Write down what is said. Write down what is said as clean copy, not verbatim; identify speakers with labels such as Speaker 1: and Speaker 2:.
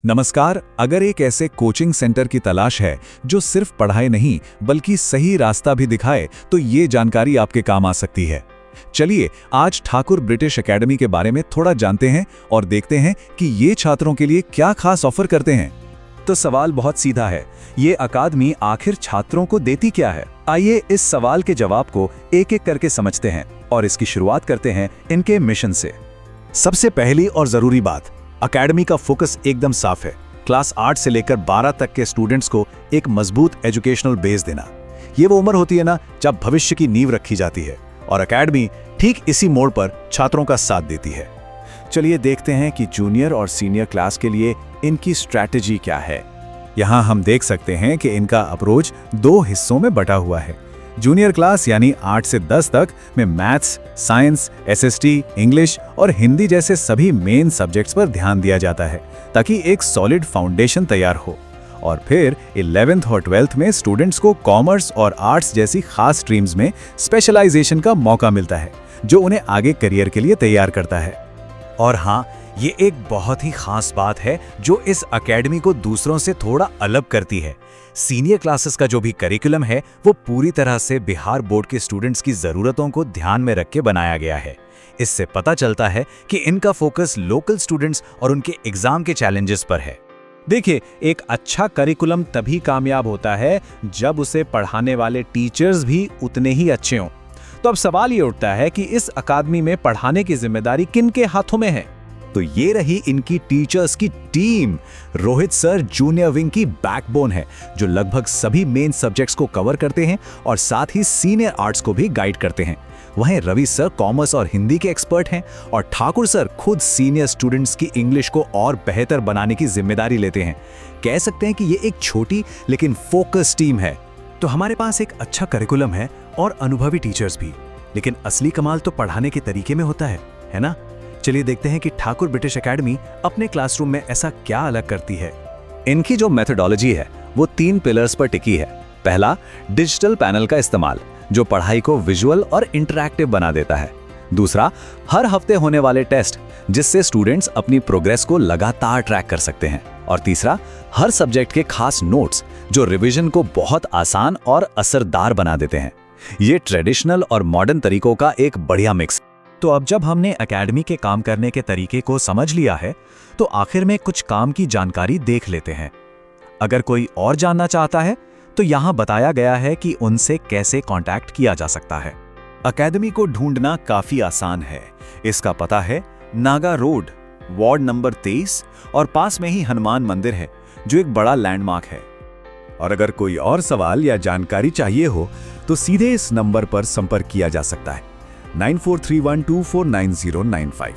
Speaker 1: नमस्कार। अगर एक ऐसे कोचिंग सेंटर की तलाश है जो सिर्फ पढ़ाई नहीं बल्कि सही रास्ता भी दिखाए, तो ये जानकारी आपके काम आ सकती है। चलिए आज ठाकुर ब्रिटिश एकेडमी के बारे में थोड़ा जानते हैं और देखते हैं कि ये छात्रों के लिए क्या खास ऑफर करते हैं।
Speaker 2: तो सवाल बहुत सीधा है, ये अकादमी आखिर छात्रों को देती क्या है? आइए इस सवाल के जवाब को एक एक करके समझते हैं और इसकी शुरुआत करते हैं इनके मिशन से।
Speaker 3: सबसे पहली और जरूरी बात, एकेडमी का फोकस एकदम साफ है। क्लास 8 से लेकर 12 तक के स्टूडेंट्स को एक मजबूत एजुकेशनल बेस देना। ये वो उम्र होती है ना जब भविष्य की नींव रखी जाती है, और एकेडमी ठीक इसी मोड़ पर छात्रों का साथ देती है। चलिए देखते हैं कि जूनियर और सीनियर क्लास के लिए इनकी स्ट्रैटेजी क्या है।
Speaker 1: यहाँ हम देख सकते हैं कि इनका अप्रोच दो हिस्सों में बटा हुआ है। जूनियर क्लास यानी 8 से 10 तक में मैथ्स, साइंस, एसएसटी, इंग्लिश और हिंदी जैसे सभी मेन सब्जेक्ट्स पर ध्यान दिया जाता है ताकि एक सॉलिड फाउंडेशन तैयार हो। और फिर 11th और 12th में स्टूडेंट्स को कॉमर्स और आर्ट्स जैसी खास स्ट्रीम्स में स्पेशलाइजेशन का मौका मिलता है, जो उन्हें आगे करियर के लिए तैयार करता है।
Speaker 3: और हाँ, ये एक बहुत ही खास बात है जो इस एकेडमी को दूसरों से थोड़ा अलग करती है। सीनियर क्लासेस का जो भी करिकुलम है वो पूरी तरह से बिहार बोर्ड के स्टूडेंट्स की ज़रूरतों को ध्यान में रख के बनाया गया है। इससे पता चलता है कि इनका फोकस लोकल स्टूडेंट्स और उनके एग्जाम के चैलेंजेस पर है।
Speaker 2: देखिए, एक अच्छा करिकुलम तभी कामयाब होता है जब उसे पढ़ाने वाले टीचर्स भी उतने ही अच्छे हों। तो अब सवाल ये उठता है कि इस अकादमी में पढ़ाने की जिम्मेदारी किन के हाथों में है?
Speaker 3: तो ये रही इनकी टीचर्स की team. Rohit sir junior wing की बैकबोन है, जो लगभग सभी मेन सब्जेक्ट्स को कवर करते हैं और साथ ही सीनियर आर्ट्स को भी गाइड करते हैं। वहीं रवि सर कॉमर्स और हिंदी के एक्सपर्ट हैं और ठाकुर सर खुद सीनियर स्टूडेंट्स की इंग्लिश को और बेहतर बनाने की जिम्मेदारी लेते हैं। कह सकते हैं कि ये एक छोटी लेकिन फोकस टीम है।
Speaker 2: तो हमारे पास एक अच्छा करिकुलम है और अनुभवी टीचर्स भी, लेकिन असली कमाल तो पढ़ाने के तरीके में होता है ना? चलिए देखते हैं कि ठाकुर ब्रिटिश एकेडमी अपने क्लासरूम में ऐसा क्या अलग करती है।
Speaker 1: इनकी जो मेथोडोलॉजी है वो 3 पिलर्स पर टिकी है। पहला, डिजिटल पैनल का इस्तेमाल, जो पढ़ाई को विजुअल और इंटरैक्टिव बना देता है। दूसरा, हर हफ्ते होने वाले टेस्ट, जिससे स्टूडेंट्स अपनी प्रोग्रेस को लगातार ट्रैक कर सकते हैं। और तीसरा, हर सब्जेक्ट के खास नोट्स, जो रिवीजन को बहुत आसान और असरदार बना देते हैं। ये ट्रेडिशनल और मॉडर्न तरीकों का एक बढ़िया मिक्स।
Speaker 2: तो अब जब हमने एकेडमी के काम करने के तरीके को समझ लिया है, तो आखिर में कुछ काम की जानकारी देख लेते हैं। अगर कोई और जानना चाहता है तो यहाँ बताया गया है कि उनसे कैसे कांटेक्ट किया जा सकता है।
Speaker 3: एकेडमी को ढूंढना काफी आसान है। इसका पता है नागा रोड, वार्ड नंबर 23, और पास में ही हनुमान मंदिर है, जो एक बड़ा लैंडमार्क है।
Speaker 1: और अगर कोई और सवाल या जानकारी चाहिए हो तो सीधे इस नंबर पर संपर्क किया जा सकता है 9431249095।